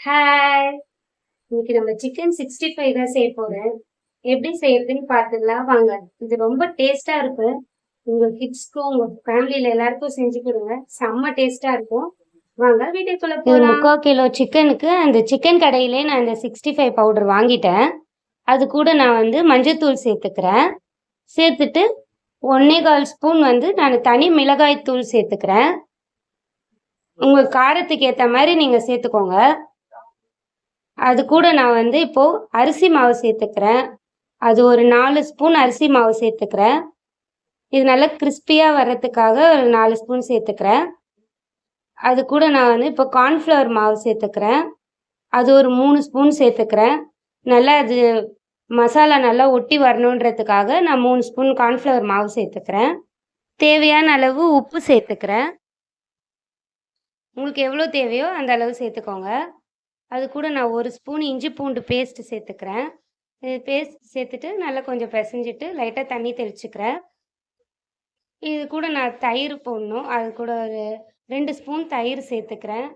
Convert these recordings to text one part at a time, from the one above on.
Hi! இன்னைக்கு நம்ம chicken 65 தான் செய்ய போறேன். எப்படி செய்யறதுன்னு பார்த்துடலாம் வாங்க. இது ரொம்ப டேஸ்ட்டா இருக்கும். உங்க கிட்ஸ்க்கும், உங்க ஃபேமிலில எல்லாருக்கும் செஞ்சு கொடுங்க. செம்ம டேஸ்ட்டா இருக்கும். வாங்க வீடியோக்குள்ள போலாம். 3/4 கிலோ சிக்கனுக்கு அந்த சிக்கன் கடையிலே நான் இந்த 65 பவுடர் வாங்கிட்டேன். அது கூட நான் மஞ்சத்தூள் சேர்த்துக்கிறேன். சேர்த்துட்டு 1 1/4 ஸ்பூன் நான் தனி மிளகாய் தூள் சேர்த்துக்கிறேன். உங்க காரத்துக்கு ஏத்த மாரி நீங்க சேர்த்துக்கோங்க. அது கூட நான் இப்போ அரிசி மாவு சேர்த்துக்கிறேன். அது ஒரு 4 ஸ்பூன் அரிசி மாவு சேர்த்துக்கிறேன். இது நல்லா கிறிஸ்பியா வர்றதுக்காக ஒரு 4 ஸ்பூன் சேர்த்துக்கிறேன். அது கூட நான் இப்போ கார்ன்ஃப்ளவர் மாவு சேர்த்துக்கிறேன். அது ஒரு 3 ஸ்பூன் சேர்த்துக்கிறேன். நல்லா அது மசாலா நல்லா ஒட்டி வரணுன்றதுக்காக நான் 3 ஸ்பூன் கார்ன்ஃப்ளவர் மாவு சேர்த்துக்கிறேன். தேவையான அளவு உப்பு சேர்த்துக்கிறேன். உங்களுக்கு எவ்வளோ தேவையோ அந்த அளவு சேர்த்துக்கோங்க. அது கூட நான் 1 ஸ்பூன் இஞ்சி பூண்டு பேஸ்ட் சேர்த்துக்கிறேன். இது பேஸ்ட் சேர்த்துட்டு நல்லா கொஞ்சம் பிசைஞ்சிட்டு லைட்டாக தண்ணி தெளிச்சுக்கிறேன். இது கூட நான் தயிர் போடணும். அது கூட ஒரு 2 ஸ்பூன் தயிர் சேர்த்துக்கிறேன்.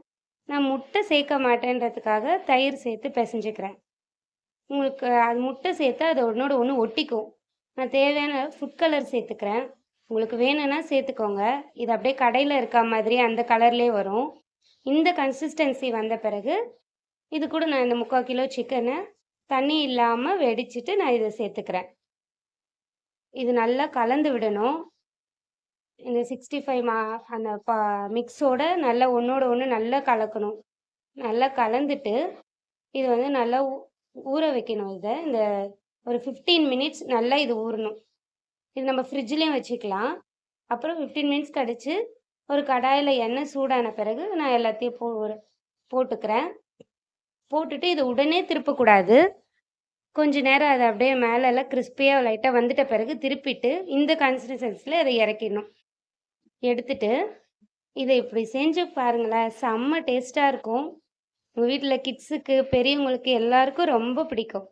நான் முட்டை சேர்க்க மாட்டேன்றதுக்காக தயிர் சேர்த்து பிசைஞ்சுக்கிறேன். உங்களுக்கு அது முட்டை சேர்த்தா அது ஒன்றோட ஒன்று ஒட்டிக்கும். நான் தேவையான ஃபுட் கலர் சேர்த்துக்கிறேன். உங்களுக்கு வேணும்னா சேர்த்துக்கோங்க. இது அப்படியே கடையில் இருக்க மாதிரி அந்த கலர்லேயே வரும். இந்த கன்சிஸ்டன்சி வந்த பிறகு இது கூட நான் இந்த 3/4 கிலோ சிக்கனை தண்ணி இல்லாமல் வெடிச்சிட்டு நான் இதை சேர்த்துக்கிறேன். இது நல்லா கலந்து விடணும். இந்த 65 அந்த மிக்ஸோட நல்லா ஒன்றோட ஒன்று நல்லா கலக்கணும். நல்லா கலந்துட்டு இது நல்லா ஊற வைக்கணும். இந்த ஒரு 15 மினிட்ஸ் நல்லா இது ஊறணும். இது நம்ம ஃப்ரிட்ஜ்லேயும் வச்சுக்கலாம். அப்புறம் 15 மினிட்ஸ் கழிச்சு ஒரு கடாயில் எண்ணெய் சூடான பிறகு நான் எல்லாத்தையும் போட்டுக்கிறேன். போட்டுட்டு இது உடனே திருப்பக்கூடாது. கொஞ்ச நேரம் அதை அப்படியே மேலெல்லாம் கிறிஸ்பியாக லைட்டாக வந்துட்ட பிறகு திருப்பிட்டு இந்த கன்சிஸ்டன்சியில் அதை இறக்கிடணும். எடுத்துட்டு இதை இப்படி செஞ்சு பாருங்களேன், செம்ம டேஸ்ட்டாக இருக்கும். உங்கள் வீட்டில் கிட்ஸுக்கு பெரியவங்களுக்கு எல்லாருக்கும் ரொம்ப பிடிக்கும்.